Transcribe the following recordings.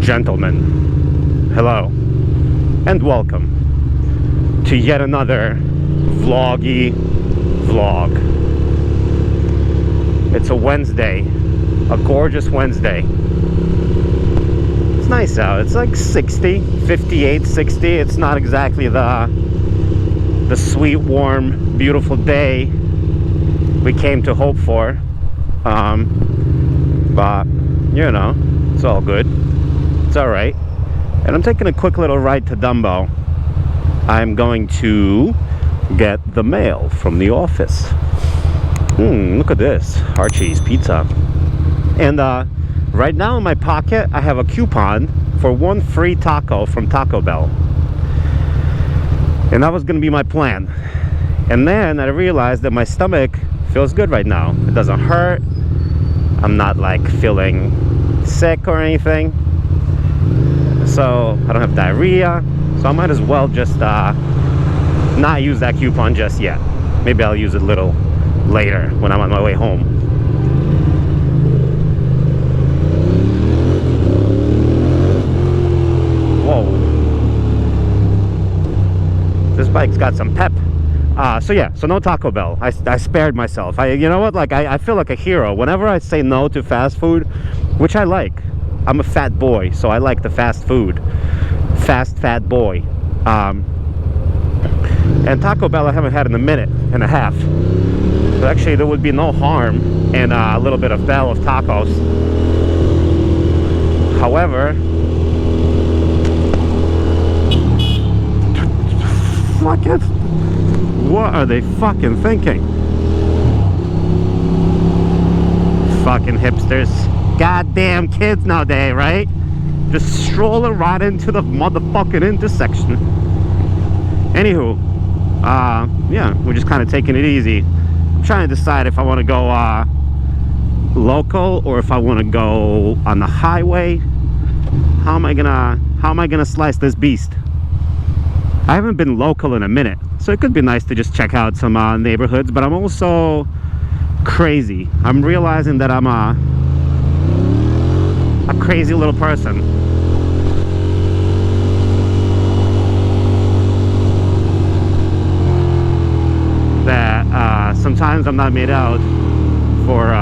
gentlemen, hello and welcome to yet another vloggy vlog. It's a Wednesday, a gorgeous Wednesday. It's nice out. It's like 60, 58, 60. It's not exactly the sweet, warm, beautiful day we came to hope for, but you know, it's all good. It's all right. And I'm taking a quick little ride to Dumbo. I'm going to get the mail from the office. Look at this, Archie's Pizza. And right now in my pocket I have a coupon for one free taco from Taco Bell, and that was gonna be my plan. And then I realized that my stomach feels good right now. It doesn't hurt. I'm not like feeling sick or anything, so I don't have diarrhea, so I might as well just not use that coupon just yet. Maybe I'll use it a little later when I'm on my way home. Whoa, this bike's got some pep. So yeah, so no Taco Bell. I spared myself. You know what, like I feel like a hero whenever I say no to fast food, which I like. I'm a fat boy, so I like the fast food. Fat boy. And Taco Bell I haven't had in a minute and a half. But actually there would be no harm in a little bit of Bell of tacos. However, fuck it. What are they fucking thinking? Fucking hipsters. Goddamn kids nowadays, right? Just strolling right into the motherfucking intersection. Anywho, yeah, we're just kind of taking it easy. I'm trying to decide if I want to go local or if I want to go on the highway. How am I gonna slice this beast? I haven't been local in a minute, so it could be nice to just check out some neighborhoods, but I'm also crazy. I'm realizing that I'm a crazy little person. That sometimes I'm not made out for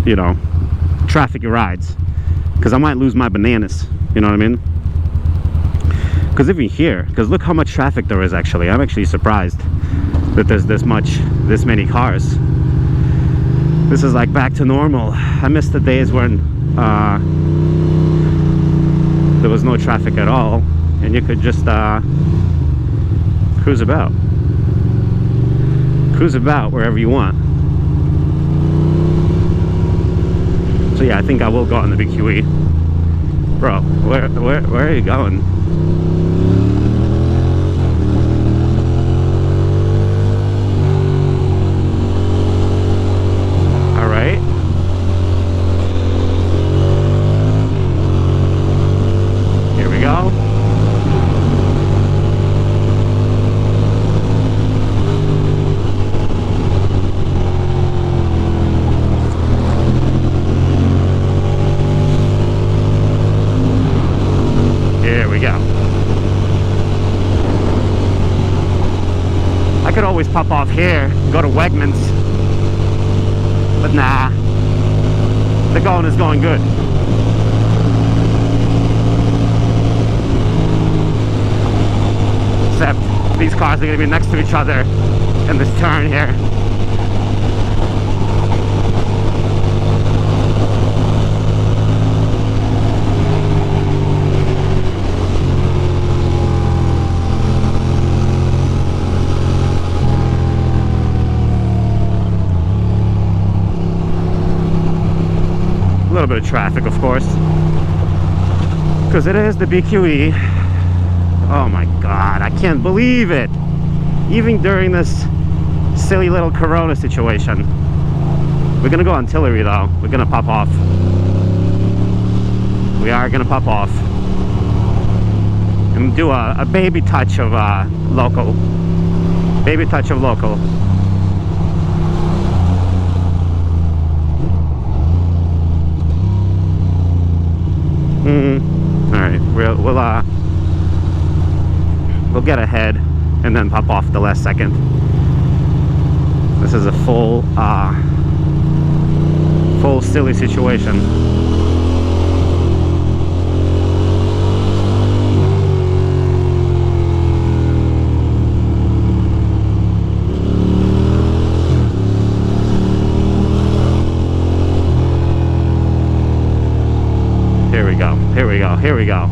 you know, traffic rides, because I might lose my bananas, you know what I mean? Because even here, because look how much traffic there is. Actually, I'm actually surprised that there's this many cars. This is like back to normal. I miss the days when there was no traffic at all and you could just cruise about wherever you want. So yeah, I think I will go on the BQE. Bro, where are you going? All right. Here we go. I could always pop off here, go to Wegmans, but nah, the going is going good. Except these cars are going to be next to each other in this turn here. A little bit of traffic, of course, because it is the BQE. Oh my god, I can't believe it. Even during this silly little Corona situation. We're gonna go on Tillery though. We're gonna pop off. We are gonna pop off and do a baby touch of local. Baby touch of local. All right, we'll get ahead and then pop off the last second. This is a full silly situation. Here we go.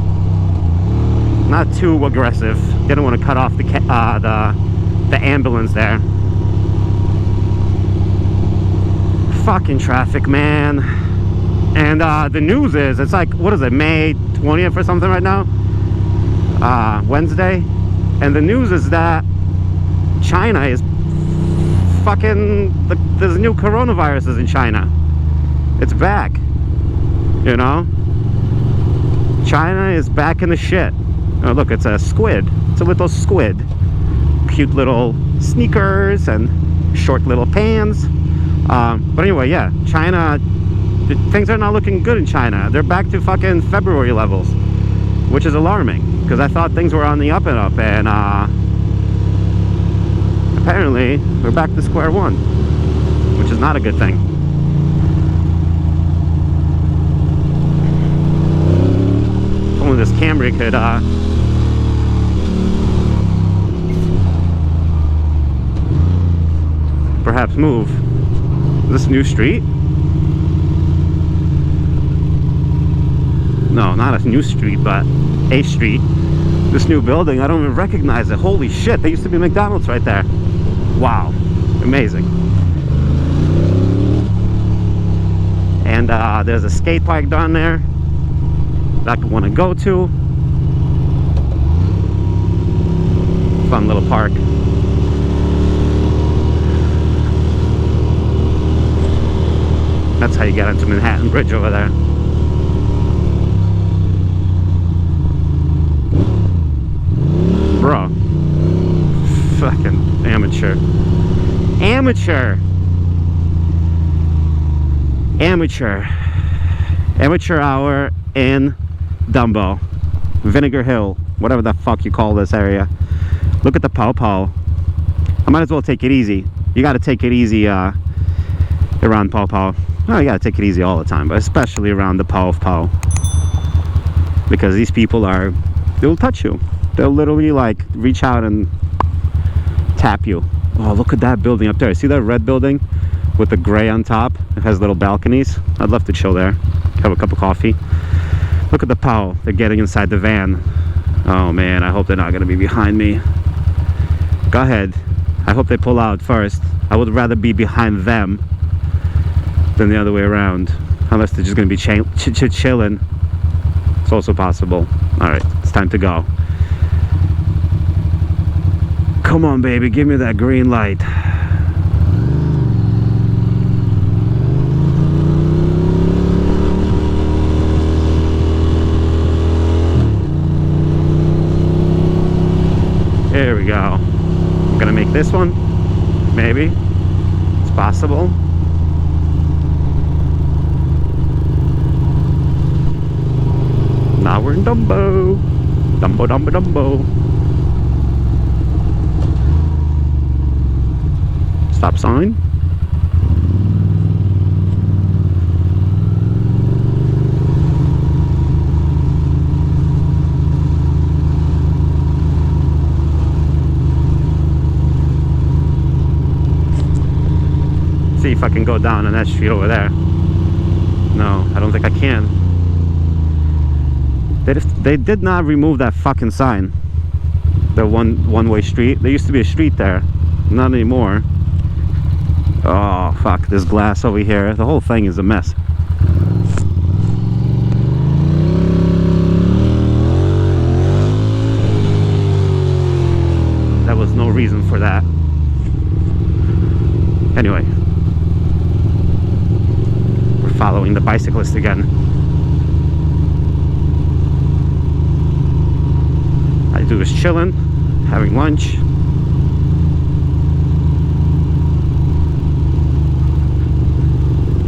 Not too aggressive. Didn't want to cut off the ambulance there. Fucking traffic, man. And the news is, it's like, what is it, May 20th or something right now? Wednesday. And the news is that China is fucking, there's new coronaviruses in China. It's back. You know? China is back in the shit. Oh, look, it's a squid. It's a little squid. Cute little sneakers and short little pants. But anyway, yeah, China, things are not looking good in China. They're back to fucking February levels, which is alarming, because I thought things were on the up and up, and apparently we're back to square one, which is not a good thing. Only this Camry could perhaps move. Is this new street? No, not a new street, but a street. This new building, I don't even recognize it. Holy shit, there used to be McDonald's right there. Wow, amazing. And there's a skate park down there that I want to go to. Fun little park. That's how you get into Manhattan Bridge over there. Bro. Fucking amateur. Amateur. Amateur. Amateur hour in Dumbo. Vinegar Hill. Whatever the fuck you call this area. Look at the Pow. I might as well take it easy. You gotta take it easy around Pow. Oh, you gotta take it easy all the time, but especially around the Pow. Because these people they'll touch you. They'll literally like reach out and tap you. Oh, look at that building up there. See that red building with the gray on top? It has little balconies. I'd love to chill there. Have a cup of coffee. Look at the Pow. They're getting inside the van. Oh man, I hope they're not gonna be behind me. Go ahead. I hope they pull out first. I would rather be behind them than the other way around, unless they're just gonna be chilling. It's also possible. All right, it's time to go. Come on, baby, give me that green light. Here we go. I'm gonna make this one. Maybe. It's possible. Now we're in Dumbo. Dumbo. Stop sign. See if I can go down on that street over there. No, I don't think I can. They did not remove that fucking sign. The one-way street. There used to be a street there. Not anymore. Oh, fuck. This glass over here. The whole thing is a mess. There was no reason for that. Anyway. We're following the bicyclist again. I do is chilling, having lunch.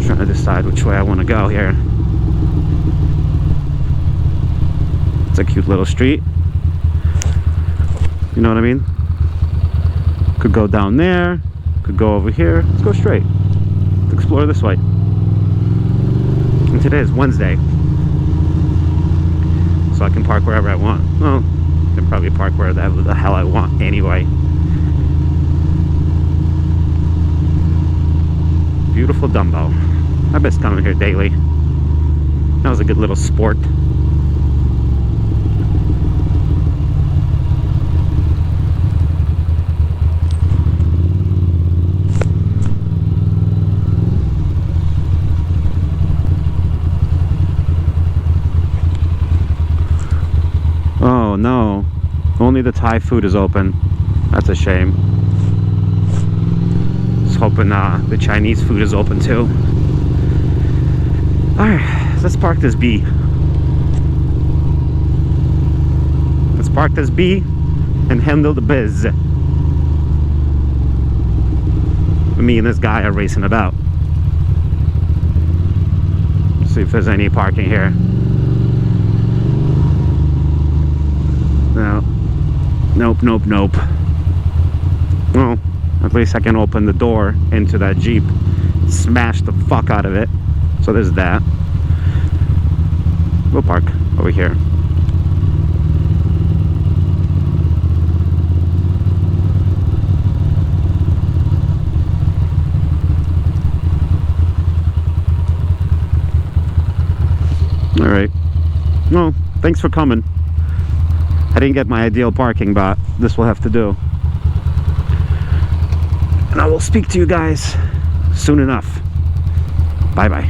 Trying to decide which way I want to go here. It's a cute little street. You know what I mean? Could go down there, could go over here. Let's go straight. Let's explore this way. And today is Wednesday, so I can park wherever I want. Well, I can probably park wherever the hell I want anyway. Beautiful Dumbo. I miss coming here daily. That was a good little sport. Oh no, only the Thai food is open. That's a shame. Just hoping the Chinese food is open too. Alright, let's park this B. Let's park this B and handle the biz. Me and this guy are racing about. See if there's any parking here. No. Nope, nope, nope. Well, at least I can open the door into that Jeep. Smash the fuck out of it. So there's that. We'll park over here. Alright. Well, thanks for coming. I didn't get my ideal parking, but this will have to do. And I will speak to you guys soon enough. Bye bye.